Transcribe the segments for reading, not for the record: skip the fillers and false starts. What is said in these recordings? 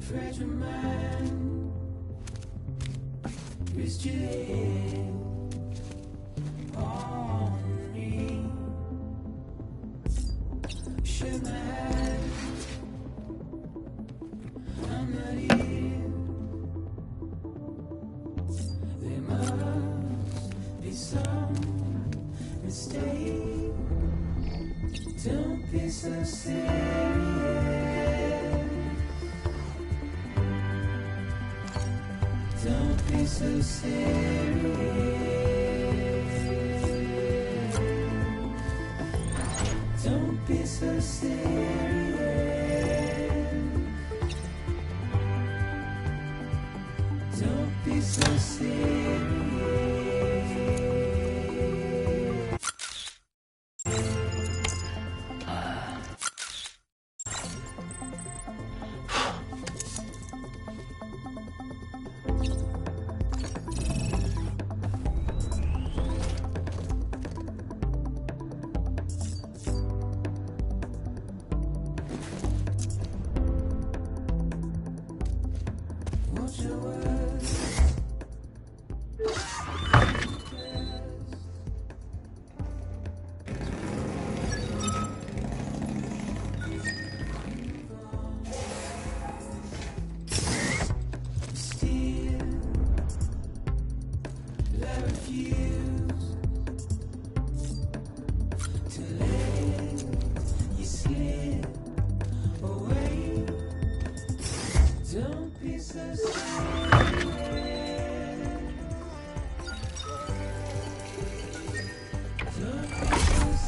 Fragile mind, restrained on me. Shake my head, I'm not here. There must be some mistake. Don't be so serious. Don't be so serious. Don't be so serious. Don't be so serious.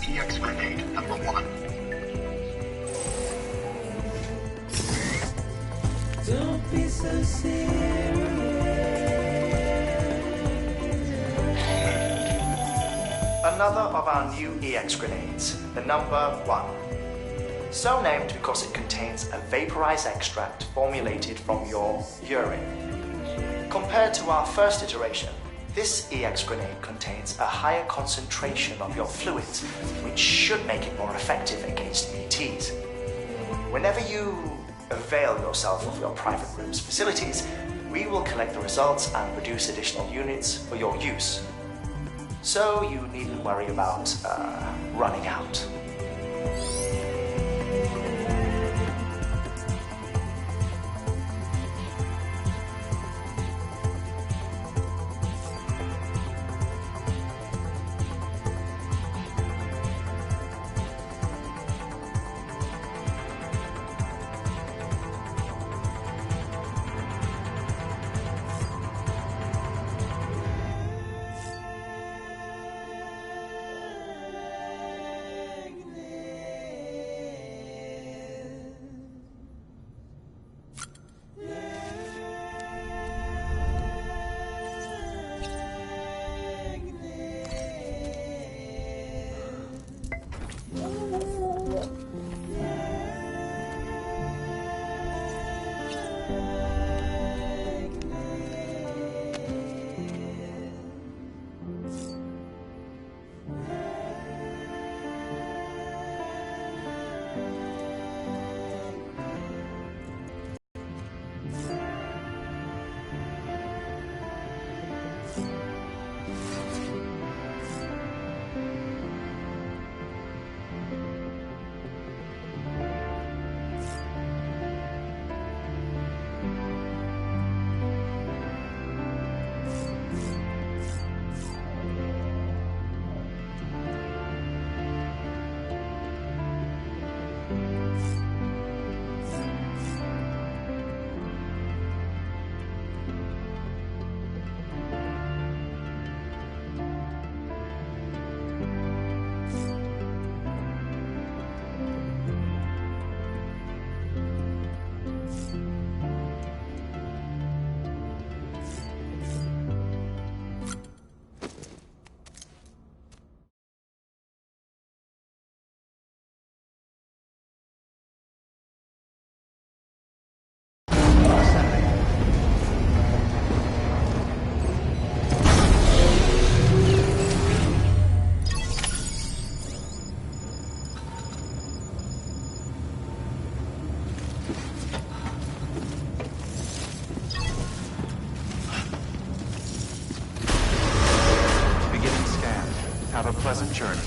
EX grenade number 1. Don't be so serious. Another of our new EX grenades, the number 1. So named because it contains a vaporized extract formulated from your urine. Compared to our first iteration, this EX grenade contains a higher concentration of your fluids, which should make it more effective against ETs. Whenever you avail yourself of your private room's facilities, we will collect the results and produce additional units for your use. So you needn't worry about running out. pleasant journey.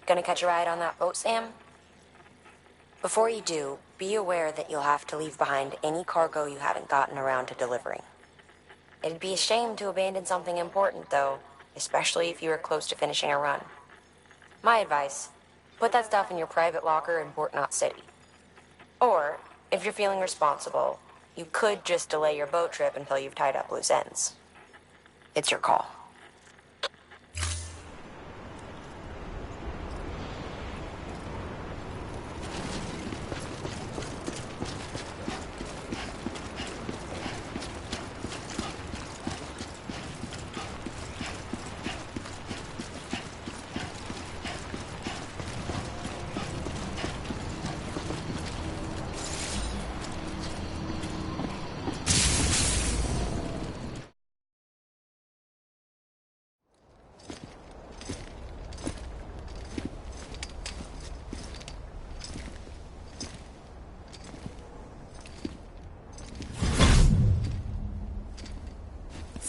Gonna catch a ride on that boat, Sam? Before you do, be aware that you'll have to leave behind any cargo you haven't gotten around to delivering. It'd be a shame to abandon something important, though, especially if you were close to finishing a run. My advice, put that stuff in your private locker in Port Knot City. Or, if you're feeling responsible, you could just delay your boat trip until you've tied up loose ends. It's your call.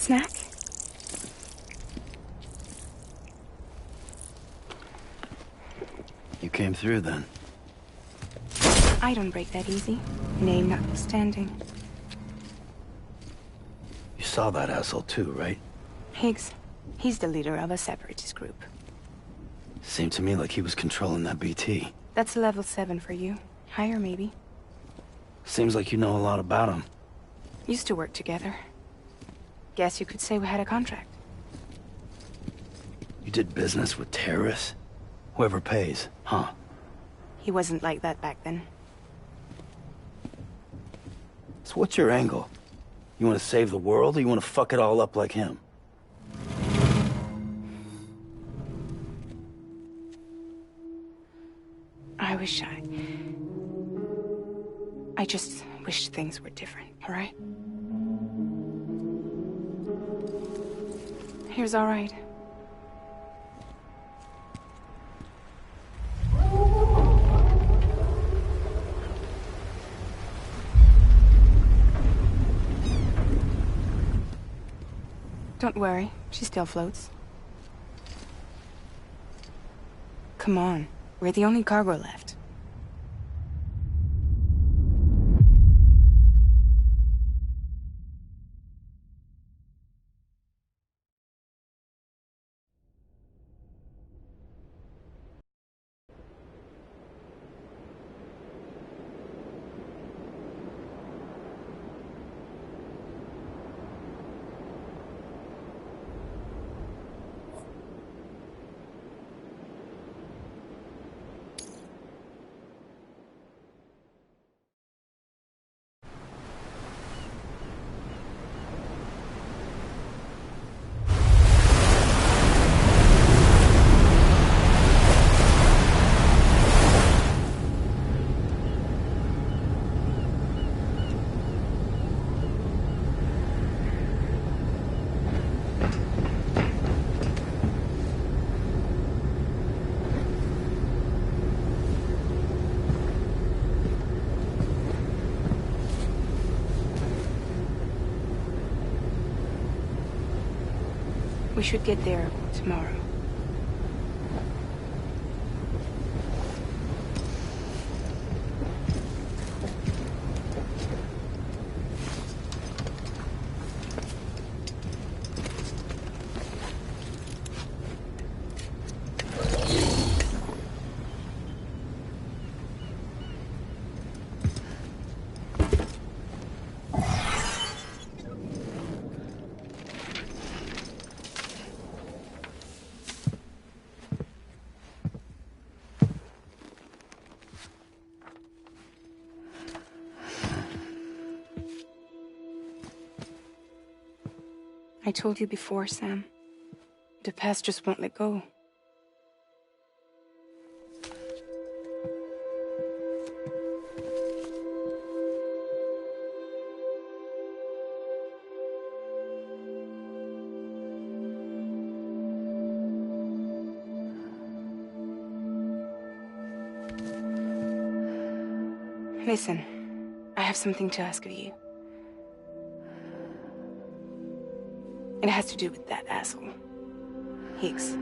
Snack? You came through then. I don't break that easy. Name notwithstanding. You saw that asshole too, right? Higgs. He's the leader of a separatist group. Seemed to me like he was controlling that BT. That's level 7 for you. Higher, maybe. Seems like you know a lot about him. Used to work together. Guess you could say we had a contract. You did business with terrorists? Whoever pays, huh? He wasn't like that back then. So what's your angle? You want to save the world, or you want to fuck it all up like him? I just wished things were different, all right? Here's all right. Don't worry, she still floats. Come on, we're the only cargo left. We should get there tomorrow. I told you before, Sam. The past just won't let go. Listen, I have something to ask of you. It has to do with that asshole, Higgs.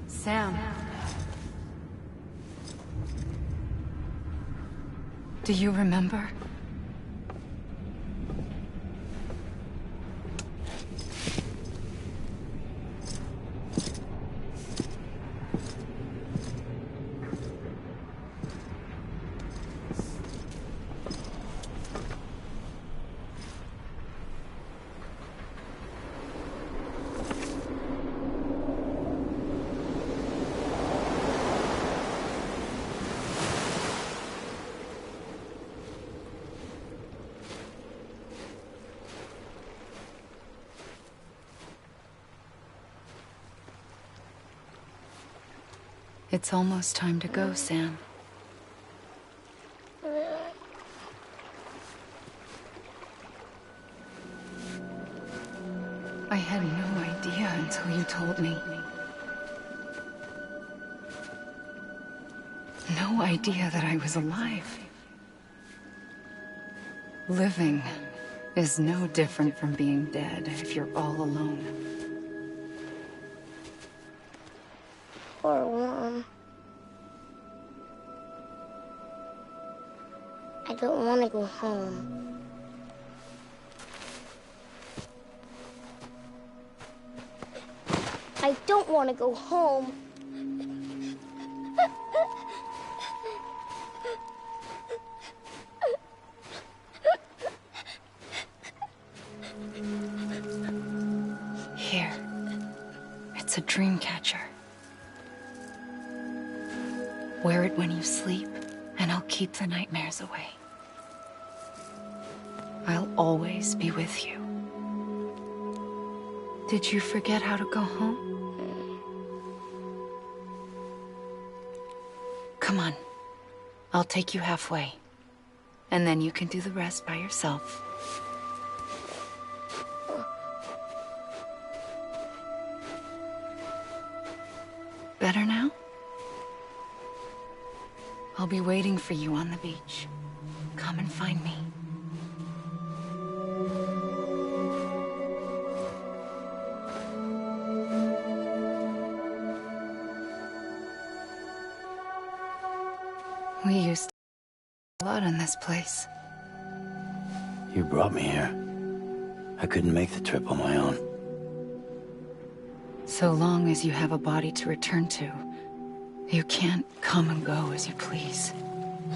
Sam. Do you remember? It's almost time to go, Sam. I had no idea until you told me. No idea that I was alive. Living is no different from being dead if you're all alone. Poor Mom. I don't want to go home. I don't want to go home. Here. It's a dream catcher. Wear it when you sleep, and I'll keep the nightmares away. I'll always be with you. Did you forget how to go home? Come on. I'll take you halfway. And then you can do the rest by yourself. Better now? I'll be waiting for you on the beach. Come and find me. We used to a lot in this place. You brought me here. I couldn't make the trip on my own. So long as you have a body to return to, you can't come and go as you please.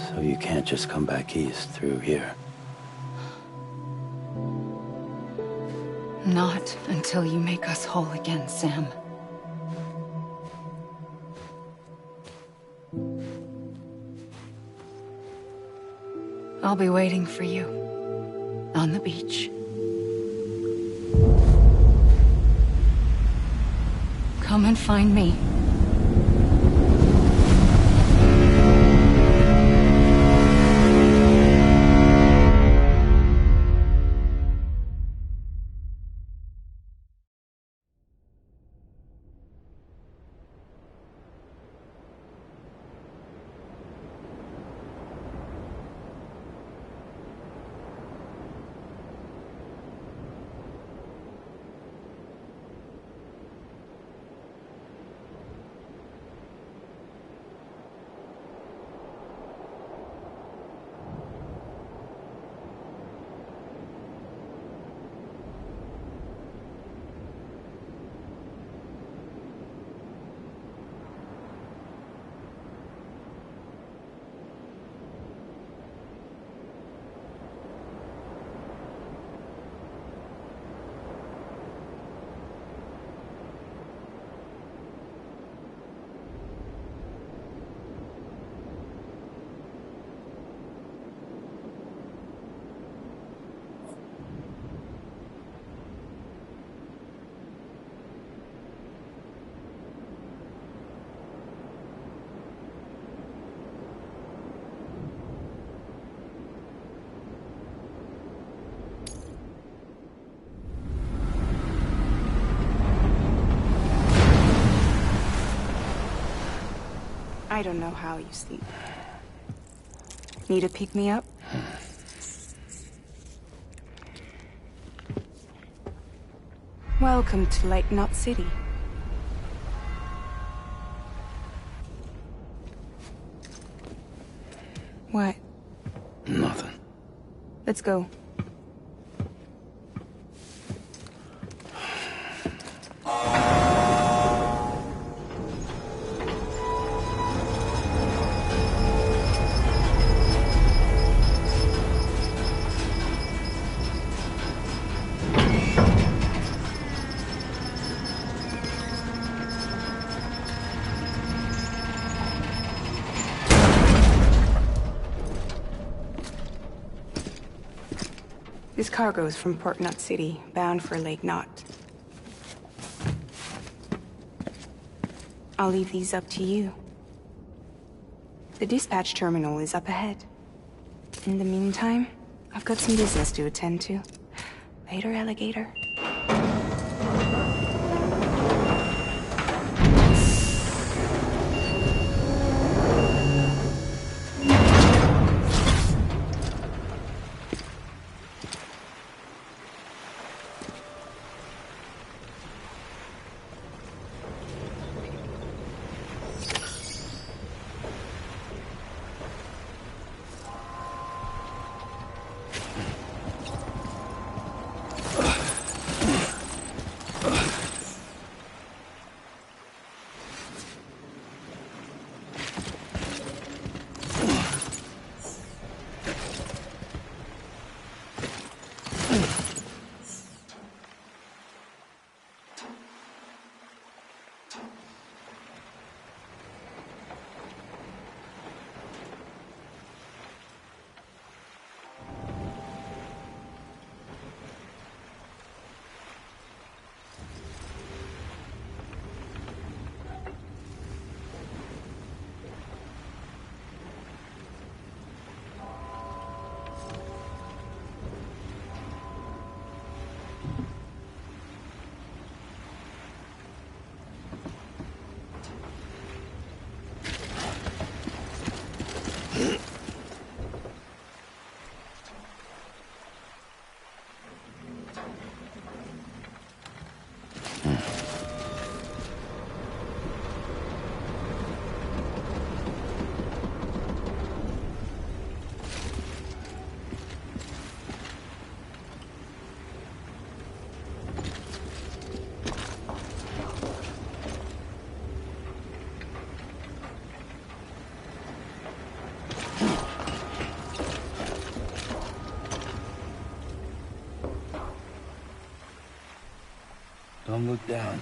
So you can't just come back east through here? Not until you make us whole again, Sam. I'll be waiting for you. On the beach. Come and find me. I don't know how you sleep. Need a pick-me-up? Welcome to Lake Knot City. What? Nothing. Let's go. This cargo is from Port Knot City, bound for Lake Knot. I'll leave these up to you. The dispatch terminal is up ahead. In the meantime, I've got some business to attend to. Later, alligator. Don't look down.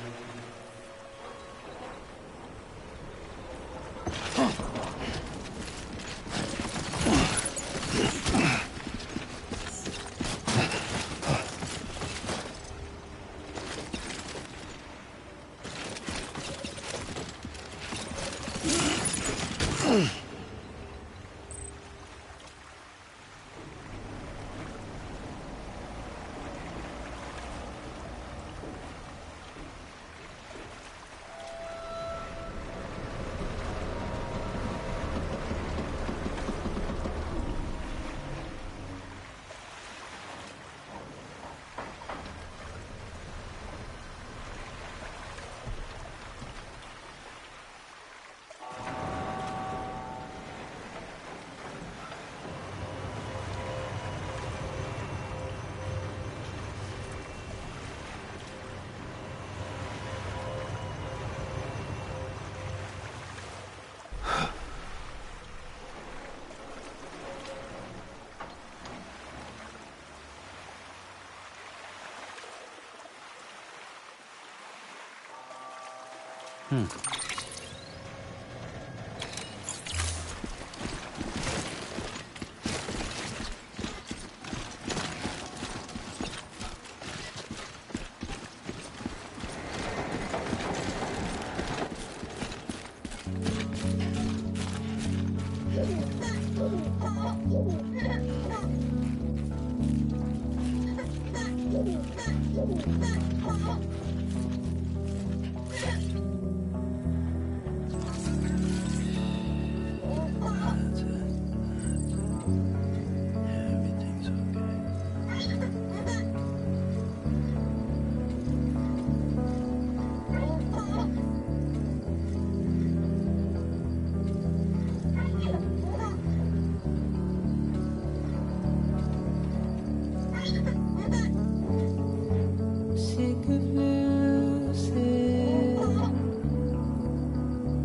Sick of losing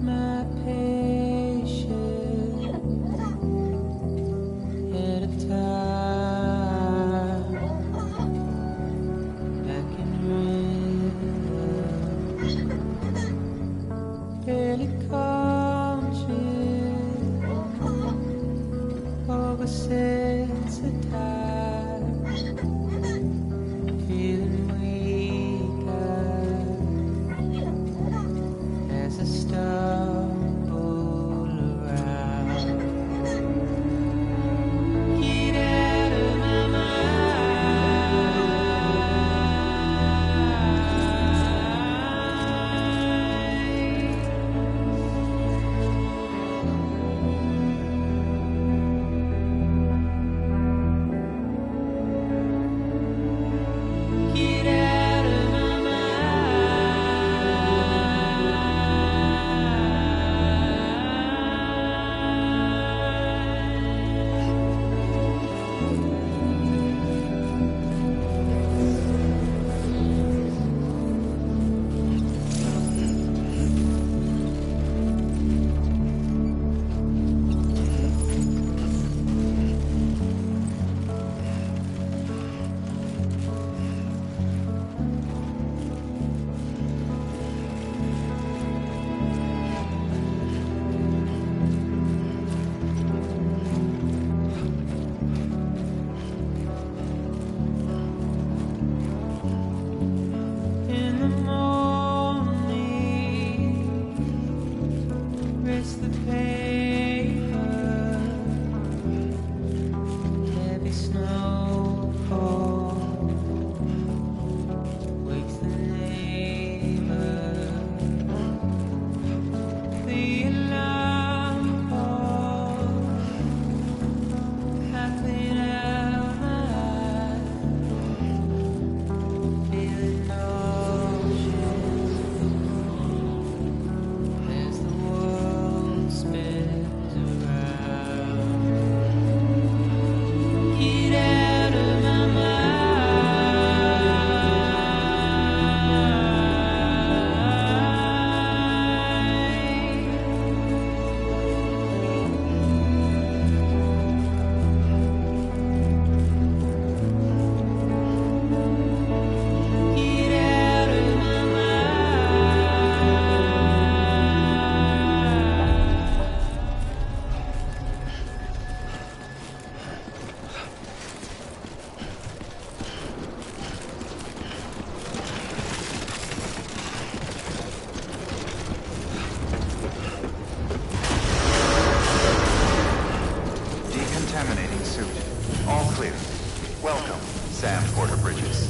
my patience ahead of time. Back in rhythm, barely conscious, oversensitized, feeling weaker as I stumble around. Get out of my mind. Get out of my In the morning, rest the paper, heavy snowfall wakes the neighbor, the alarm clock, I clean out my eyes, feeling nauseous as the world spins around. Get out of my mind. Get out of my Decontaminating suit. All clear. Welcome, Sam Porter Bridges.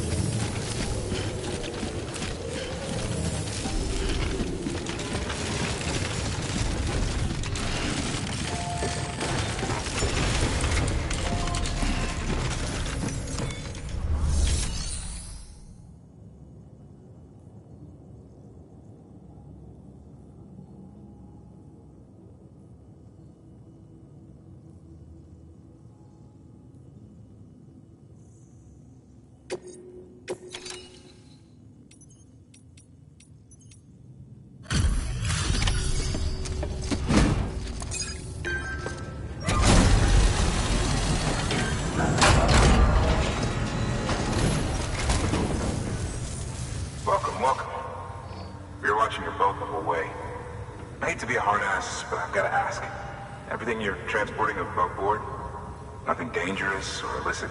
Welcome, welcome. We were watching your boat the whole way. I hate to be a hard ass, but I've gotta ask. Everything you're transporting above board? Nothing dangerous or illicit?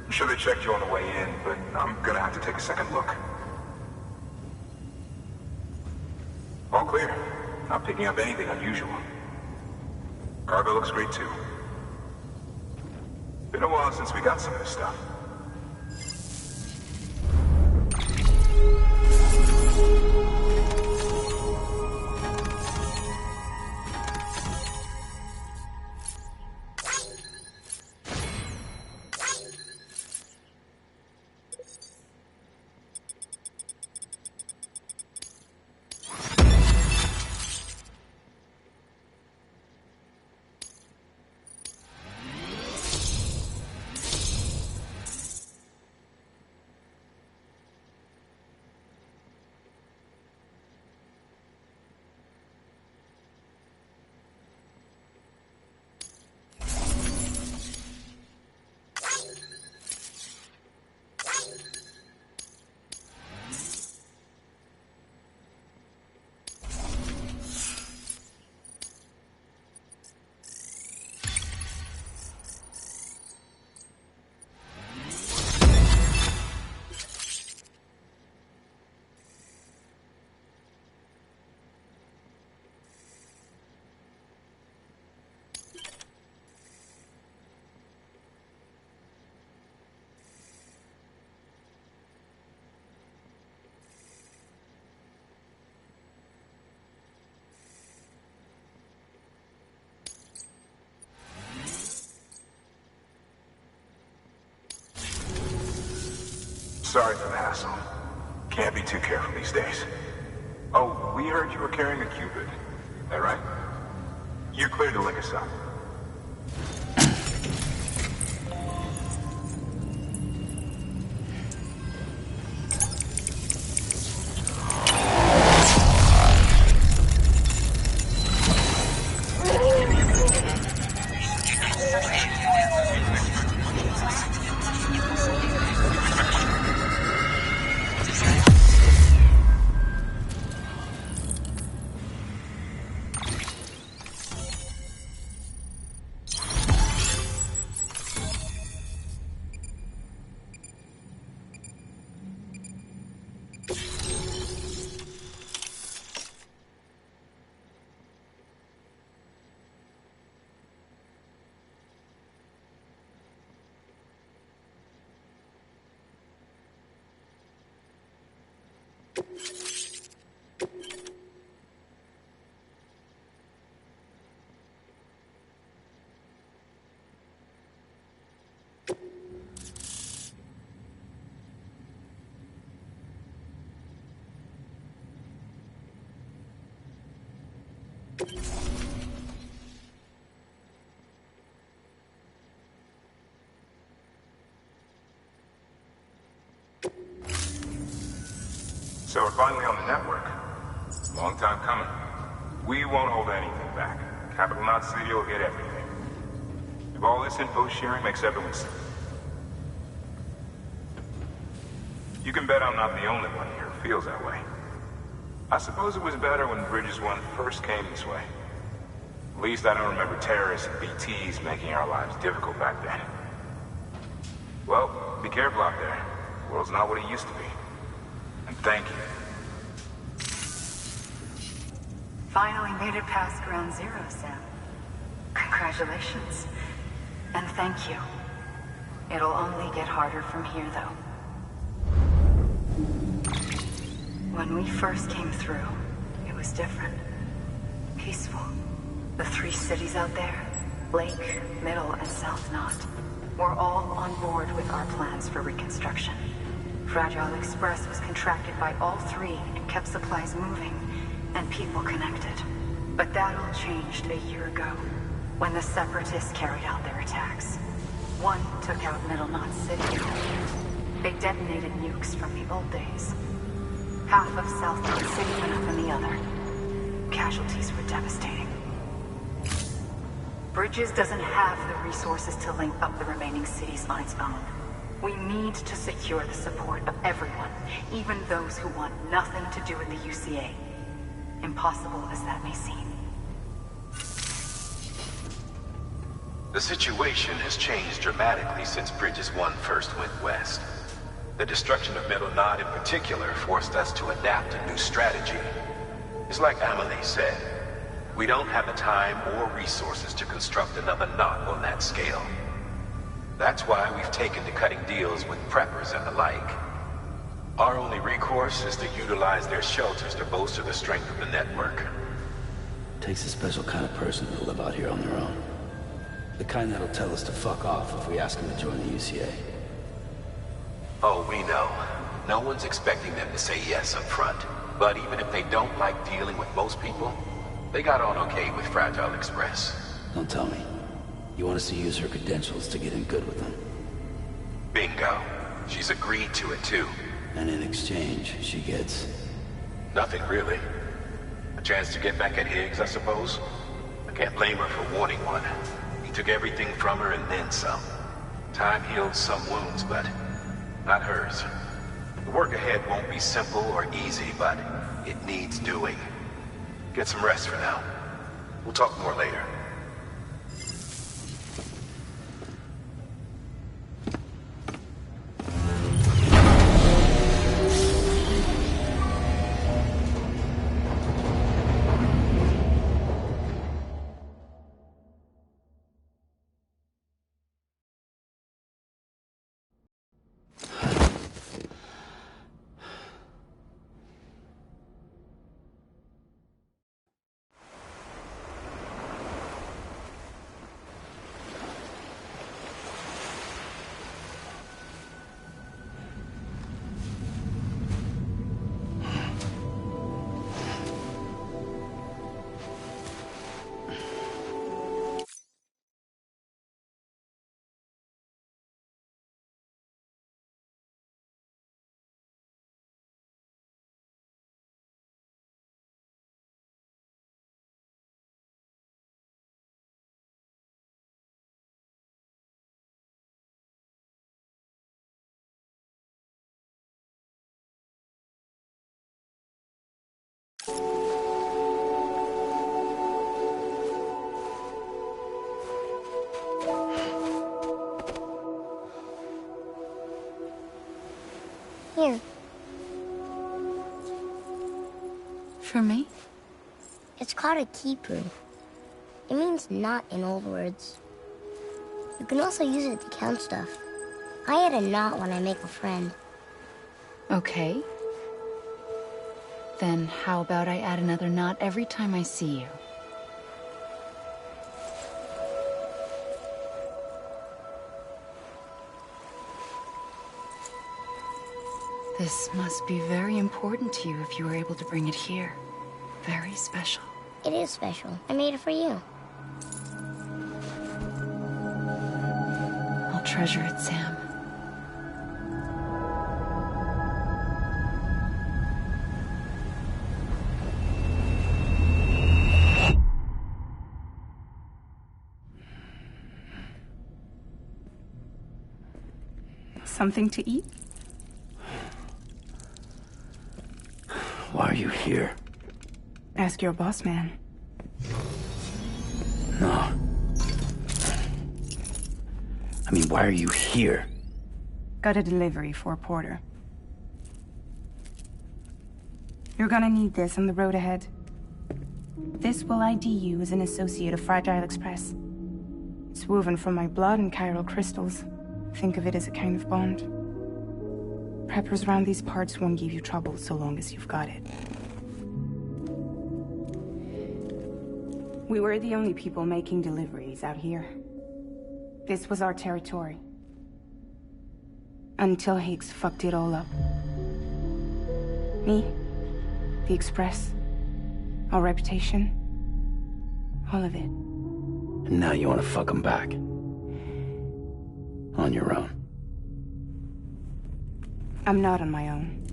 I'm sure they checked you on the way in, but I'm gonna have to take a second look. All clear. Not picking up anything unusual. Cargo looks great too. Been a while since we got some of this stuff. Sorry for the hassle. Can't be too careful these days. Oh, we heard you were carrying a Cupid. That right? You're cleared to link us up. So we're finally on the network. Long time coming. We won't hold anything back. Capital Knot City will get everything. If all this info sharing makes everyone safe. You can bet I'm not the only one here who feels that way. I suppose it was better when Bridges 1 first came this way. At least I don't remember terrorists and BTs making our lives difficult back then. Well, be careful out there. The world's not what it used to be. And thank you. Finally made it past ground zero, Sam. Congratulations. And thank you. It'll only get harder from here, though. When we first came through, it was different. Peaceful. The 3 cities out there, Lake, Middle, and South Knot, were all on board with our plans for reconstruction. Fragile Express was contracted by all 3 and kept supplies moving, and people connected. But that all changed a year ago, when the Separatists carried out their attacks. One took out Middle Knot City. They detonated nukes from the old days. Half of South Knot City went up in the other. Casualties were devastating. Bridges doesn't have the resources to link up the remaining cities on its own. We need to secure the support of everyone, even those who want nothing to do with the UCA. Impossible as that may seem. The situation has changed dramatically since Bridges 1 first went west. The destruction of Middle Knot in particular forced us to adapt a new strategy. It's like Amelie said, we don't have the time or resources to construct another knot on that scale. That's why we've taken to cutting deals with preppers and the like. Our only recourse is to utilize their shelters to bolster the strength of the network. Takes a special kind of person to live out here on their own. The kind that'll tell us to fuck off if we ask them to join the UCA. Oh, we know. No one's expecting them to say yes up front. But even if they don't like dealing with most people, they got on okay with Fragile Express. Don't tell me. You want us to use her credentials to get in good with them? Bingo. She's agreed to it too. And in exchange, she gets... Nothing really. A chance to get back at Higgs, I suppose. I can't blame her for wanting one. He took everything from her and then some. Time heals some wounds, but not hers. The work ahead won't be simple or easy, but it needs doing. Get some rest for now. We'll talk more later. Here. For me? It's called a keeper. It means knot in old words. You can also use it to count stuff. I add a knot when I make a friend. Okay. Then how about I add another knot every time I see you? This must be very important to you if you were able to bring it here. Very special. It is special. I made it for you. I'll treasure it, Sam. Something to eat? Why are you here? Ask your boss man. No. I mean, why are you here? Got a delivery for a porter. You're gonna need this on the road ahead. This will ID you as an associate of Fragile Express. It's woven from my blood and chiral crystals. Think of it as a kind of bond. Preppers around these parts won't give you trouble so long as you've got it. We were the only people making deliveries out here. This was our territory. Until Higgs fucked it all up. Me, the Express, our reputation, all of it. And now you want to fuck him back. On your own. I'm not on my own.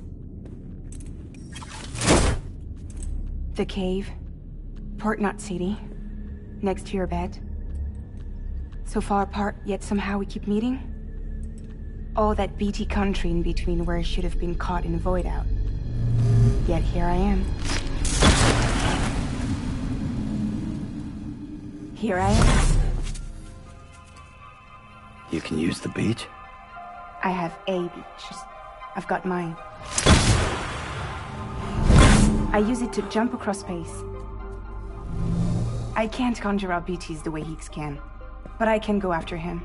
The cave, Port Knot City, next to your bed. So far apart, yet somehow we keep meeting. All that beady country in between where I should have been caught in void out. Yet here I am. Here I am. You can use the beach? I have a beach. I've got mine. I use it to jump across space. I can't conjure up BTs the way Heeks can, but I can go after him,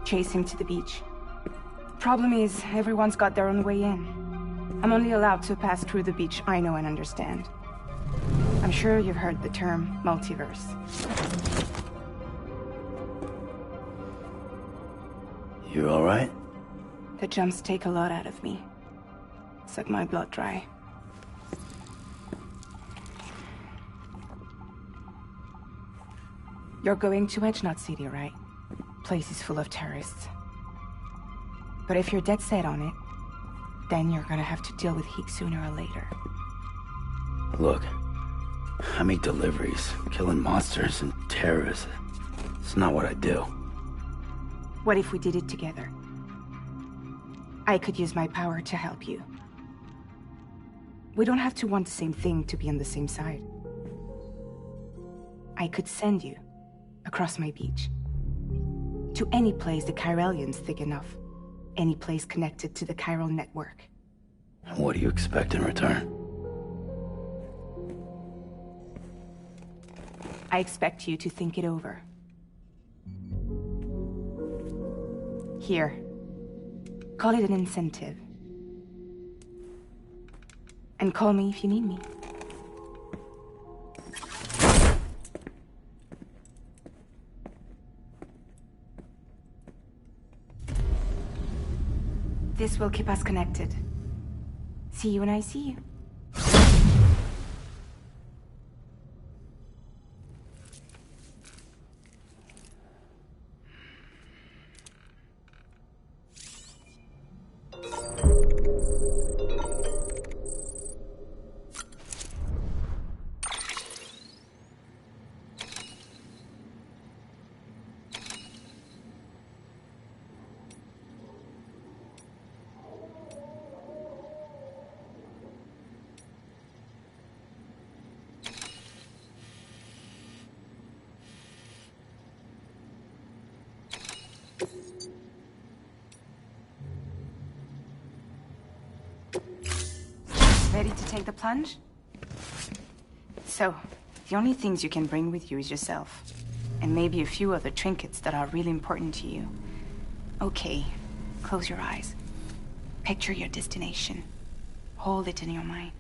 chase him to the beach. Problem is, everyone's got their own way in. I'm only allowed to pass through the beach I know and understand. I'm sure you've heard the term multiverse. You all right? The jumps take a lot out of me. Suck my blood dry. You're going to Edgenut City, right? Place is full of terrorists. But if you're dead set on it, then you're gonna have to deal with Heek sooner or later. Look, I make deliveries, killing monsters and terrorists. It's not what I do. What if we did it together? I could use my power to help you. We don't have to want the same thing to be on the same side. I could send you across my beach. To any place the Chiralian's thick enough. Any place connected to the chiral network. And what do you expect in return? I expect you to think it over. Here. Call it an incentive. And call me if you need me. This will keep us connected. See you when I see you. Ready to take the plunge? So, the only things you can bring with you is yourself. And maybe a few other trinkets that are really important to you. Okay, close your eyes. Picture your destination. Hold it in your mind.